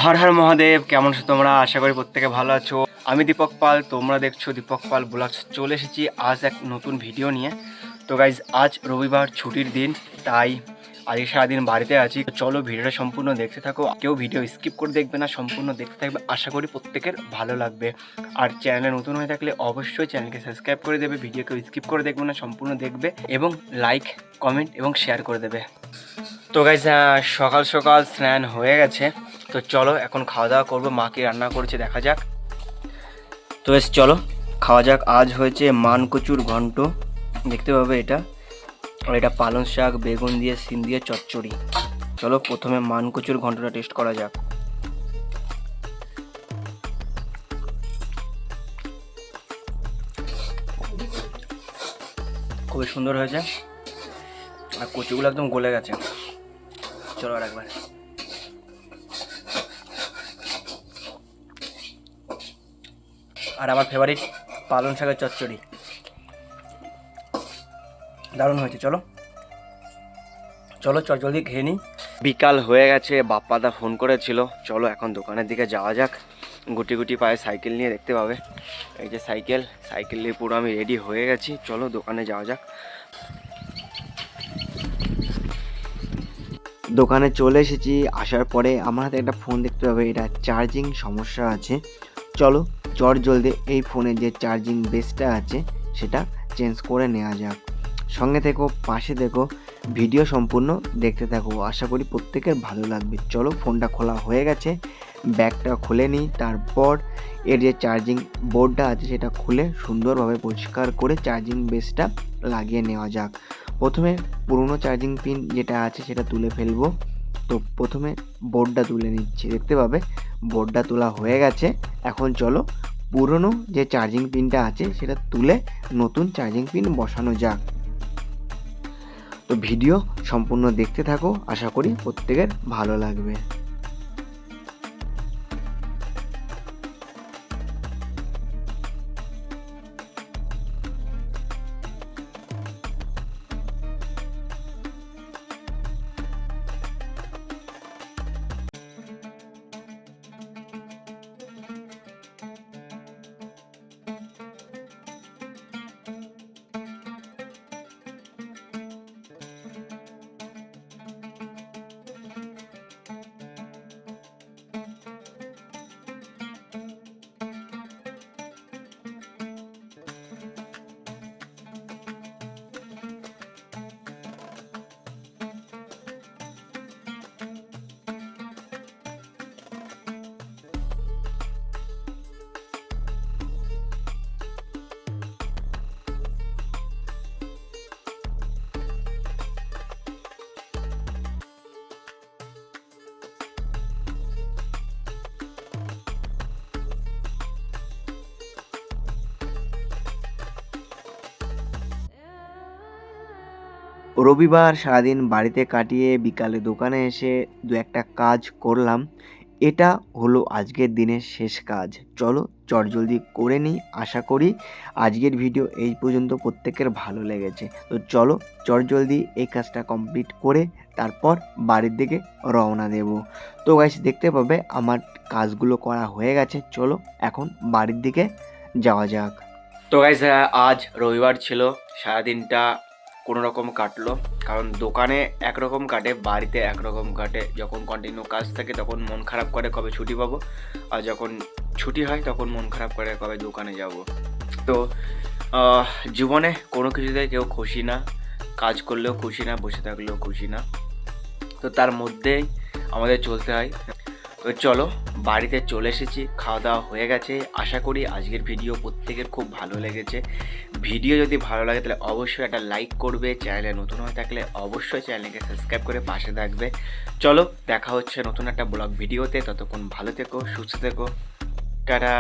হর হর মহাদেব, কেমন আছো তোমরা? আশা করি প্রত্যেকে ভালো আছো। আমি দীপক পাল, তোমরা দেখছো দীপক পাল ব্লগস। চলে এসেছি আজ এক নতুন ভিডিও নিয়ে। তো গাইজ, আজ রবিবার, ছুটির দিন, তাই আজকে সারাদিন বাড়িতে আছি। তো চলো ভিডিওটা সম্পূর্ণ দেখতে থাকো, কেউ ভিডিও স্কিপ করে দেখবে না, সম্পূর্ণ দেখতে থাকবে। আশা করি প্রত্যেকের ভালো লাগবে। আর চ্যানেলে নতুন হয়ে থাকলে অবশ্যই চ্যানেলকে সাবস্ক্রাইব করে দেবে, ভিডিও কেউ স্কিপ করে দেখবে না, সম্পূর্ণ দেখবে এবং লাইক, কমেন্ট এবং শেয়ার করে দেবে। তো গাইজ, সকাল সকাল স্নান হয়ে গেছে। তো চলো এখন খাওয়া দাওয়া করবো, মা কি রান্না করেছে দেখা যাক। তো বেশ চলো খাওয়া যাক। আজ হয়েছে মানকচুর ঘন্ট, দেখতে পাবে এটা। আর এটা পালং শাক, বেগুন দিয়ে, সিম দিয়ে চচ্চড়ি। চলো প্রথমে মানকচুর ঘন্টটা টেস্ট করা যাক। খুবই সুন্দর হয়েছে, আর কচুগুলো একদম গলে গেছে। চলো আর একবার। আর আমার ফেভারিট পালং শাকের চচ্চড়ি, দারুণ হয়েছে। চলো চলো চট জলদি খেয়ে নিই। বিকাল হয়ে গেছে, বাপ্পাদা ফোন করেছিল, চলো এখন দোকানের দিকে যাওয়া যাক। গুটি গুটি পায়ে সাইকেল নিয়ে, দেখতে পাবে এই যে সাইকেল নিয়ে পুরো আমি রেডি হয়ে গেছি। চলো দোকানে যাওয়া যাক। দোকানে চলে এসেছি। আসার পরে আমার হাতে একটা ফোন দেখতে পাবে, এটা চার্জিং সমস্যা আছে। চলো চট জলদি এই ফোনে যে চার্জিং বেসটা আছে সেটা চেঞ্জ করে নেওয়া যাক। সঙ্গে থেকো, পাশে দেখো, ভিডিও সম্পূর্ণ দেখতে থাকো, আশা করি প্রত্যেকের ভালো লাগবে। চলো ফোনটা খোলা হয়ে গেছে, ব্যাগটা খুলে নিই। তারপর এর যে চার্জিং বোর্ডটা আছে সেটা খুলে সুন্দরভাবে পরিষ্কার করে চার্জিং বেসটা লাগিয়ে নেওয়া যাক। প্রথমে পুরনো চার্জিং পিন যেটা আছে সেটা তুলে ফেলবো। তো প্রথমে বোর্ডটা তুলে নিচ্ছি, দেখতে পাবে বোর্ডটা তোলা হয়ে গেছে। এখন চলো পুরনো যে চার্জিং পিনটা আছে সেটা তুলে নতুন চার্জিং পিন বসানো যাক। তো ভিডিও সম্পূর্ণ দেখতে থাকো, আশা করি প্রত্যেকের ভালো লাগবে। রবিবার সারাদিন বাড়িতে কাটিয়ে বিকালে দোকানে এসে দু একটা কাজ করলাম। এটা হলো আজকের দিনের শেষ কাজ। চলো চটজলদি করে নিই। আশা করি আজকের ভিডিও এই পর্যন্ত প্রত্যেকের ভালো লেগেছে। তো চলো চটজলদি এই কাজটা কমপ্লিট করে তারপর বাড়ির দিকে রওনা দেব। তো গাইস, দেখতে পাবে আমার কাজগুলো করা হয়ে গেছে। চলো এখন বাড়ির দিকে যাওয়া যাক। তো গাইস, আজ রবিবার ছিল, সারাদিনটা কোনো রকম কাটলো। কারণ দোকানে একরকম কাটে, বাড়িতে একরকম কাটে। যখন কন্টিনিউ কাজ থাকে তখন মন খারাপ করে কবে ছুটি পাবো, আর যখন ছুটি হয় তখন মন খারাপ করে কবে দোকানে যাব। তো জীবনে কোনো কিছুতে কেউ খুশি না, কাজ করলেও খুশি না, বসে থাকলেও খুশি না। তো তার মধ্যেই আমাদের চলতে হয়। তো চলো বাড়িতে চলে এসেছি, খাওয়া দাওয়া হয়ে গেছে। আশা করি আজকের ভিডিও প্রত্যেকের খুব ভালো লেগেছে। ভিডিও যদি ভালো লাগে তাহলে অবশ্যই একটা লাইক করবে, চ্যানেলে নতুন হয়ে থাকলে অবশ্যই চ্যানেলকে সাবস্ক্রাইব করে পাশে থাকবে। চলো দেখা হচ্ছে নতুন একটা ব্লগ ভিডিওতে, ততক্ষণ ভালো থেকো, সুস্থ থেকো, টাটা।